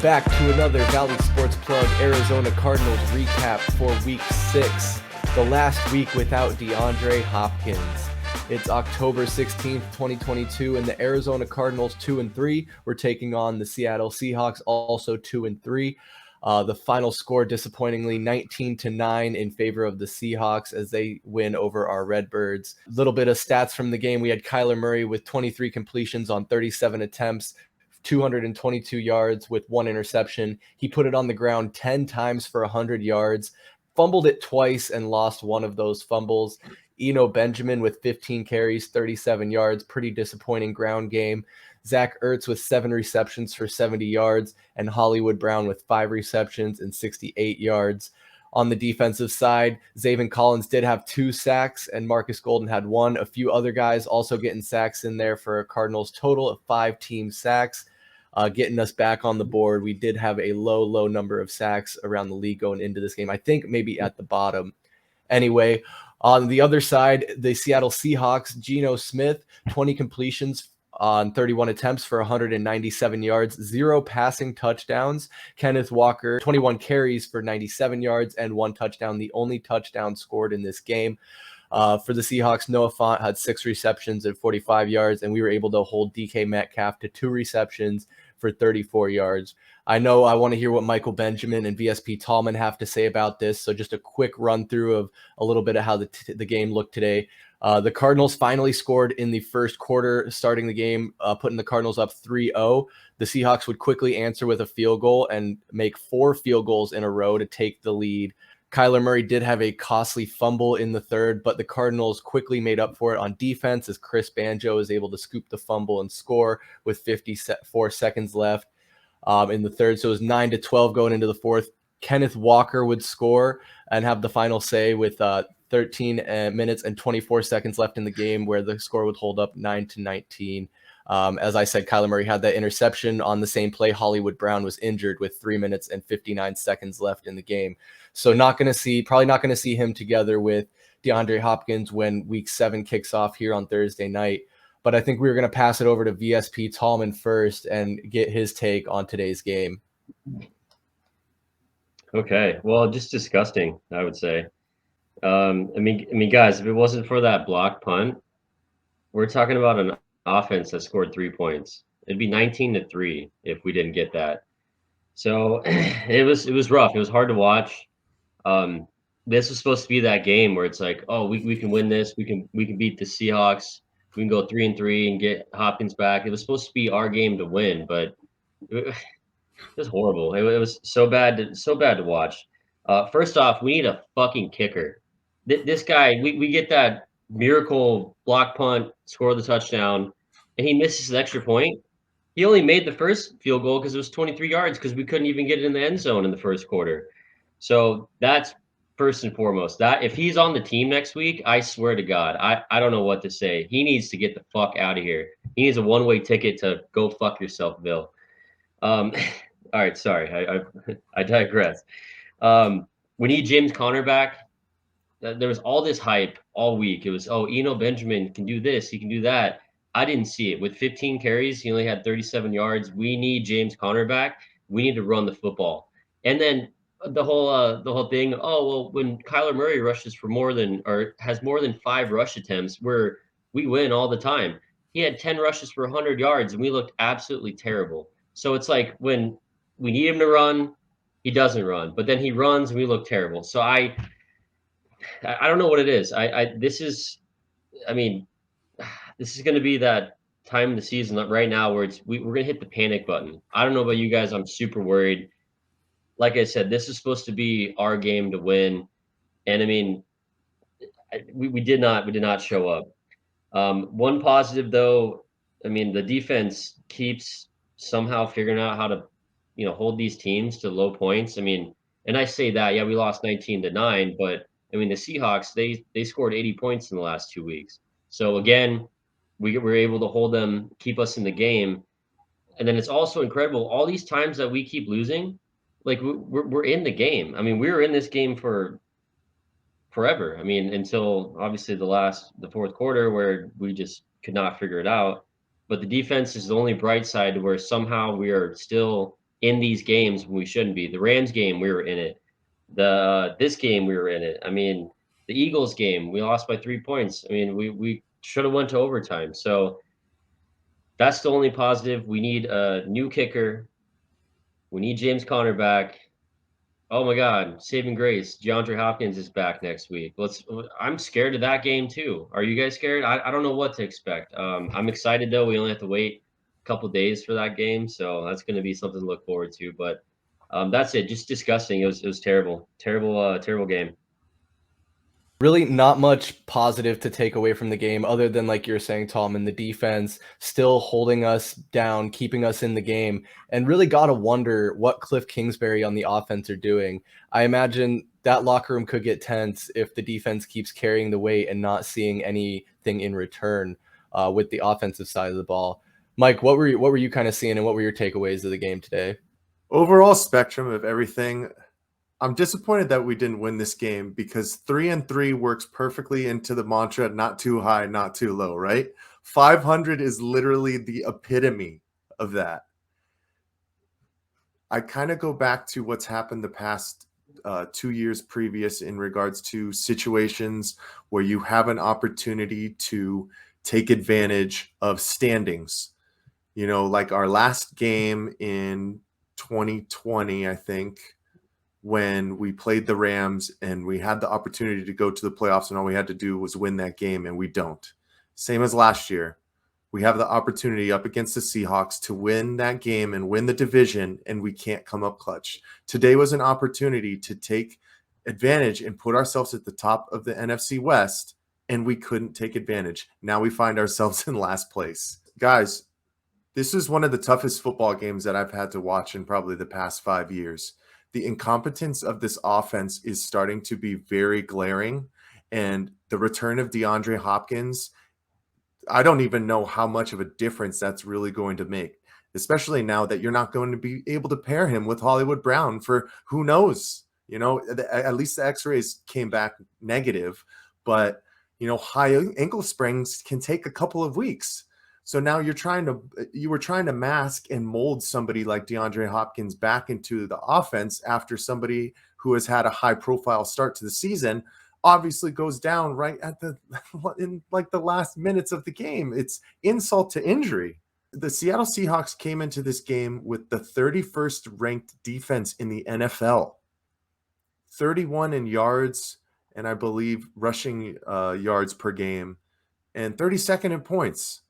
back to another Valley Sports Plug Arizona Cardinals recap for Week 6, the last week without DeAndre Hopkins. It's October 16th, 2022, and the Arizona Cardinals 2-3. We're taking on the Seattle Seahawks, also 2-3. The final score, disappointingly, 19-9 in favor of the Seahawks as they win over our Redbirds. A little bit of stats from the game. We had Kyler Murray with 23 completions on 37 attempts, 222 yards with one interception. He put it on the ground 10 times for 100 yards, fumbled it twice and lost one of those fumbles. Benjamin with 15 carries, 37 yards, pretty disappointing ground game. Zach Ertz with 7 receptions for 70 yards, and Hollywood Brown with 5 receptions and 68 yards. On the defensive side, Zaven Collins did have 2 sacks, and Marcus Golden had 1. A few other guys also getting sacks in there for a Cardinals total of 5 team sacks, getting us back on the board. We did have a low number of sacks around the league going into this game. I think maybe at the bottom. Anyway, on the other side, the Seattle Seahawks, Geno Smith, 20 completions on 31 attempts for 197 yards, 0 passing touchdowns. Kenneth Walker, 21 carries for 97 yards and 1 touchdown, the only touchdown scored in this game. For the Seahawks, Noah Fant had 6 receptions at 45 yards, and we were able to hold DK Metcalf to 2 receptions for 34 yards. I know I want to hear what Michael Benjamin and VSP Tallman have to say about this, so just a quick run through of a little bit of how the game looked today. The Cardinals finally scored in the first quarter, starting the game, putting the Cardinals up 3-0. The Seahawks would quickly answer with a field goal and make 4 field goals in a row to take the lead. Kyler Murray did have a costly fumble in the third, but the Cardinals quickly made up for it on defense as Chris Banjo is able to scoop the fumble and score with 54 seconds left in the third. So it was 9-12 going into the fourth. Kenneth Walker would score and have the final say with 13 minutes and 24 seconds left in the game, where the score would hold up 9-19. As I said, Kyler Murray had that interception on the same play. Hollywood Brown was injured with 3 minutes and 59 seconds left in the game. So probably not going to see him together with DeAndre Hopkins when Week 7 kicks off here on Thursday night. But I think we were going to pass it over to VSP Tallman first and get his take on today's game. Okay, well, just disgusting, I would say. I mean, guys, if it wasn't for that block punt, we're talking about an offense that scored 3 points. It'd be 19-3 if we didn't get that. So it was rough. It was hard to watch. This was supposed to be that game where it's like, oh, we can win this. We can beat the Seahawks. We can go 3-3 and get Hopkins back. It was supposed to be our game to win, but it was horrible. It was so bad to watch. First off, we need a fucking kicker. This guy, we get that miracle block punt, score the touchdown, and he misses an extra point. He only made the first field goal because it was 23 yards because we couldn't even get it in the end zone in the first quarter. So that's first and foremost. That if he's on the team next week, I swear to God, I don't know what to say. He needs to get the fuck out of here. He needs a one-way ticket to go fuck yourself, Bill. All right, sorry, I digress. We need James Conner back. There was all this hype all week. It was, Benjamin can do this, he can do that. I didn't see it. With 15 carries, he only had 37 yards. We need James Conner back. We need to run the football. And then the whole thing. Oh well, when Kyler Murray rushes for has more than 5 rush attempts, we win all the time. He had 10 rushes for 100 yards, and we looked absolutely terrible. So it's like when we need him to run, he doesn't run, but then he runs, and we look terrible. So I don't know what it is. This is going to be that time in the season right now where we're going to hit the panic button. I don't know about you guys. I'm super worried. Like I said, this is supposed to be our game to win. And I mean, we did not show up. One positive though, I mean, the defense keeps somehow figuring out how to, hold these teams to low points. I mean, and I say that, yeah, we lost 19-9, but I mean, the Seahawks, they scored 80 points in the last 2 weeks. So again, we were able to hold them, keep us in the game. And then it's also incredible. All these times that we keep losing, like we're in the game. I mean, we were in this game for forever. I mean, until obviously the fourth quarter where we just could not figure it out. But the defense is the only bright side where somehow we are still in these games when we shouldn't be. The Rams game, we were in it. This game, we were in it. I mean, the Eagles game, we lost by 3 points. I mean, we should have went to overtime. So that's the only positive. We need a new kicker. We need James Conner back. Oh my God, saving grace. DeAndre Hopkins is back next week. I'm scared of that game too. Are you guys scared? I don't know what to expect. I'm excited though. We only have to wait a couple days for that game, so that's going to be something to look forward to. But that's it. Just disgusting. It was terrible, terrible game. Really not much positive to take away from the game other than, like you're saying, Tom, and the defense still holding us down, keeping us in the game, and really got to wonder what Cliff Kingsbury on the offense are doing. I imagine that locker room could get tense if the defense keeps carrying the weight and not seeing anything in return with the offensive side of the ball. Mike, what were you kind of seeing, and what were your takeaways of the game today? Overall spectrum of everything, I'm disappointed that we didn't win this game because 3-3 works perfectly into the mantra, not too high, not too low, right? 500 is literally the epitome of that. I kind of go back to what's happened the past 2 years previous in regards to situations where you have an opportunity to take advantage of standings. You know, like our last game in 2020, I think, when we played the Rams and we had the opportunity to go to the playoffs and all we had to do was win that game and we don't. Same as last year. We have the opportunity up against the Seahawks to win that game and win the division and we can't come up clutch. Today was an opportunity to take advantage and put ourselves at the top of the NFC West and we couldn't take advantage. Now we find ourselves in last place. Guys, this is one of the toughest football games that I've had to watch in probably the past 5 years. The incompetence of this offense is starting to be very glaring. And the return of DeAndre Hopkins, I don't even know how much of a difference that's really going to make, especially now that you're not going to be able to pair him with Hollywood Brown for who knows. You know, at least the x-rays came back negative, but, you know, high ankle sprains can take a couple of weeks. So now you were trying to mask and mold somebody like DeAndre Hopkins back into the offense after somebody who has had a high profile start to the season obviously goes down right in like the last minutes of the game. It's insult to injury. The Seattle Seahawks came into this game with the 31st ranked defense in the NFL, 31 in yards, and I believe rushing yards per game, and 32nd in points.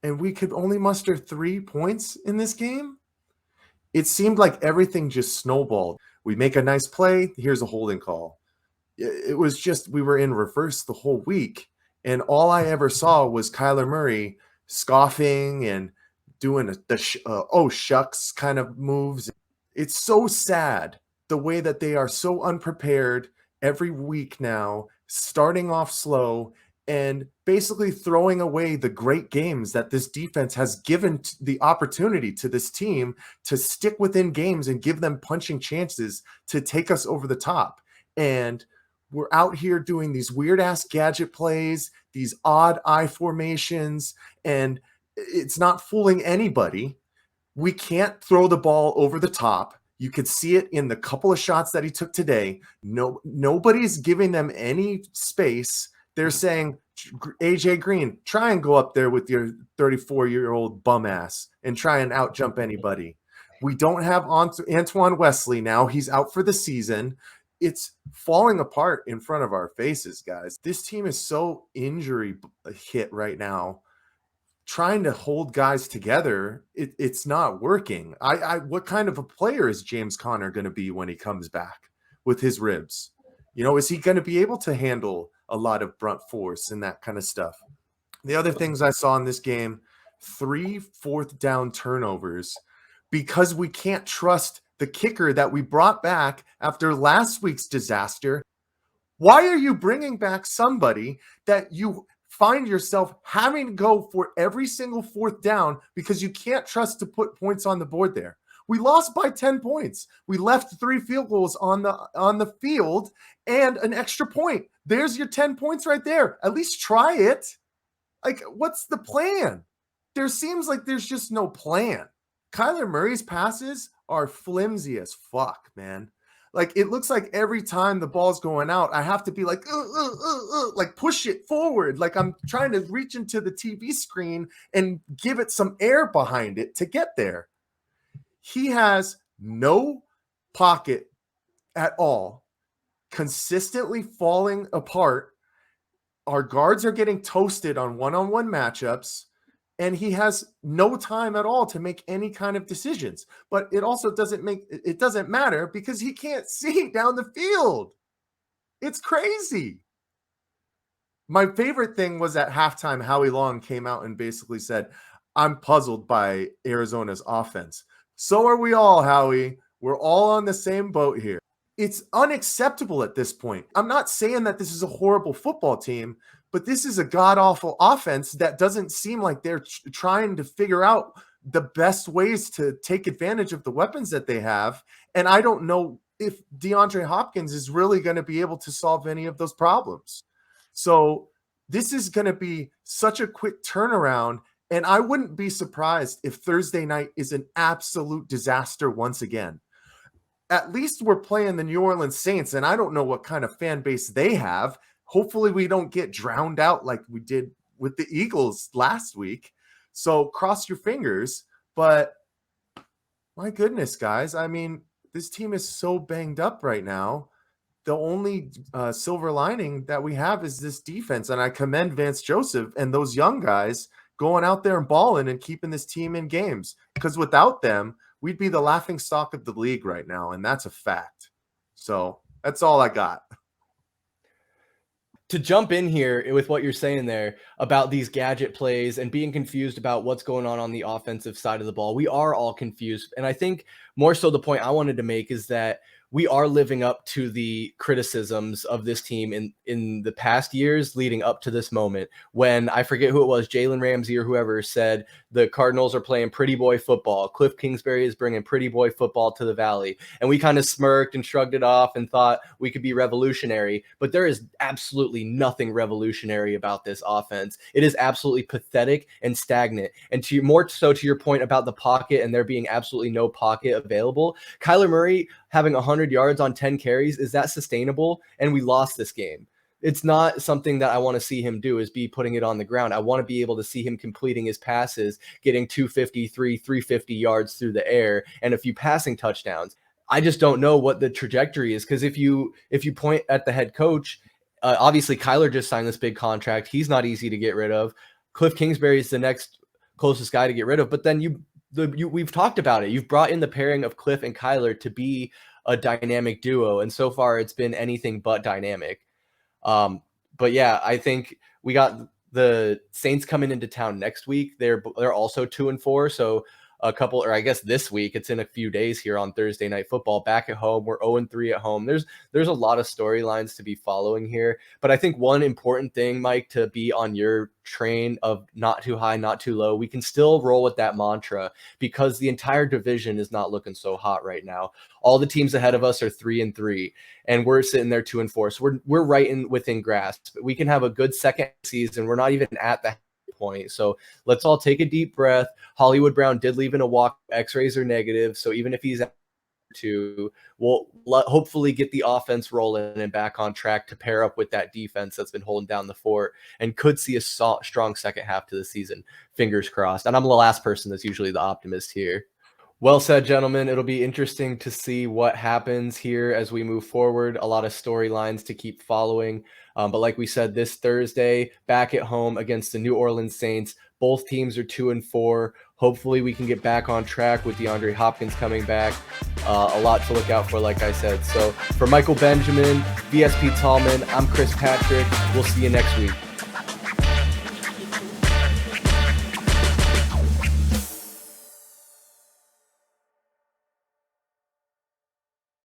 And we could only muster 3 points in this game. It seemed like everything just snowballed. We make a nice play. Here's a holding call. It was just, we were in reverse the whole week. And all I ever saw was Kyler Murray scoffing and doing oh shucks kind of moves. It's so sad the way that they are so unprepared every week now, starting off slow and basically throwing away the great games that this defense has given the opportunity to this team to stick within games and give them punching chances to take us over the top. And we're out here doing these weird ass gadget plays, these odd eye formations, and it's not fooling anybody. We can't throw the ball over the top. You could see it in the couple of shots that he took today. Nobody's giving them any space. They're saying, AJ Green, try and go up there with your 34-year-old bum ass and try and out-jump anybody. We don't have Antoine Wesley now. He's out for the season. It's falling apart in front of our faces, guys. This team is so injury hit right now. Trying to hold guys together, it's not working. What kind of a player is James Conner going to be when he comes back with his ribs? You know, is he going to be able to handle a lot of brunt force and that kind of stuff? The other things I saw in this game, 3 fourth down turnovers because we can't trust the kicker that we brought back after last week's disaster. Why are you bringing back somebody that you find yourself having to go for every single fourth down because you can't trust to put points on the board there? We lost by 10 points. We left 3 field goals on the field and an extra point. There's your 10 points right there. At least try it. Like, what's the plan? There seems like there's just no plan. Kyler Murray's passes are flimsy as fuck, man. Like, it looks like every time the ball's going out, I have to be like, like push it forward. Like I'm trying to reach into the TV screen and give it some air behind it to get there. He has no pocket at all, consistently falling apart. Our guards are getting toasted on one-on-one matchups, and he has no time at all to make any kind of decisions. But it also doesn't matter because he can't see down the field. It's crazy. My favorite thing was at halftime, Howie Long came out and basically said, I'm puzzled by Arizona's offense. So are we all, Howie. We're all on the same boat here. It's unacceptable at this point. I'm not saying that this is a horrible football team, but this is a god-awful offense that doesn't seem like they're trying to figure out the best ways to take advantage of the weapons that they have. And I don't know if DeAndre Hopkins is really going to be able to solve any of those problems. So this is going to be such a quick turnaround. And I wouldn't be surprised if Thursday night is an absolute disaster once again. At least we're playing the New Orleans Saints, and I don't know what kind of fan base they have. Hopefully we don't get drowned out like we did with the Eagles last week. So cross your fingers. But my goodness, guys, I mean, this team is so banged up right now. The only silver lining that we have is this defense, and I commend Vance Joseph and those young guys going out there and balling and keeping this team in games, because without them, we'd be the laughing stock of the league right now, and that's a fact. So that's all I got. To jump in here with what you're saying there about these gadget plays and being confused about what's going on the offensive side of the ball, we are all confused. And I think more so the point I wanted to make is that we are living up to the criticisms of this team in the past years leading up to this moment, when I forget who it was, Jalen Ramsey or whoever, said the Cardinals are playing pretty boy football. Cliff Kingsbury is bringing pretty boy football to the Valley. And we kind of smirked and shrugged it off and thought we could be revolutionary. But there is absolutely nothing revolutionary about this offense. It is absolutely pathetic and stagnant. And more so to your point about the pocket and there being absolutely no pocket available, Kyler Murray having 100 yards on 10 carries, is that sustainable? And we lost this game. It's not something that I want to see him do, is be putting it on the ground. I want to be able to see him completing his passes, getting 253, 350 yards through the air, and a few passing touchdowns. I just don't know what the trajectory is, because if you point at the head coach, obviously Kyler just signed this big contract. He's not easy to get rid of. Cliff Kingsbury is the next closest guy to get rid of. But then we've talked about it. You've brought in the pairing of Cliff and Kyler to be a dynamic duo, and so far it's been anything but dynamic. But yeah, I think we got the Saints coming into town next week. They're also 2-4, so a couple, or I guess this week, it's in a few days here on Thursday Night Football, back at home. We're 0-3 at home. There's a lot of storylines to be following here, but I think one important thing, Mike, to be on your train of not too high, not too low, we can still roll with that mantra, because the entire division is not looking so hot right now. All the teams ahead of us are 3-3, and we're sitting there 2-4. So we're right within grasp. We can have a good second season. We're not even at the point. So let's all take a deep breath. Hollywood Brown did leave in a walk. X-rays are negative. So even if he's we'll hopefully get the offense rolling and back on track to pair up with that defense that's been holding down the fort, and could see a strong second half to the season. Fingers crossed. And I'm the last person that's usually the optimist here. Well said, gentlemen. It'll be interesting to see what happens here as we move forward. A lot of storylines to keep following. But like we said, this Thursday, back at home against the New Orleans Saints, both teams are 2-4. Hopefully we can get back on track with DeAndre Hopkins coming back. A lot to look out for, like I said. So for Michael Benjamin, VSP Tallman, I'm Chris Patrick. We'll see you next week.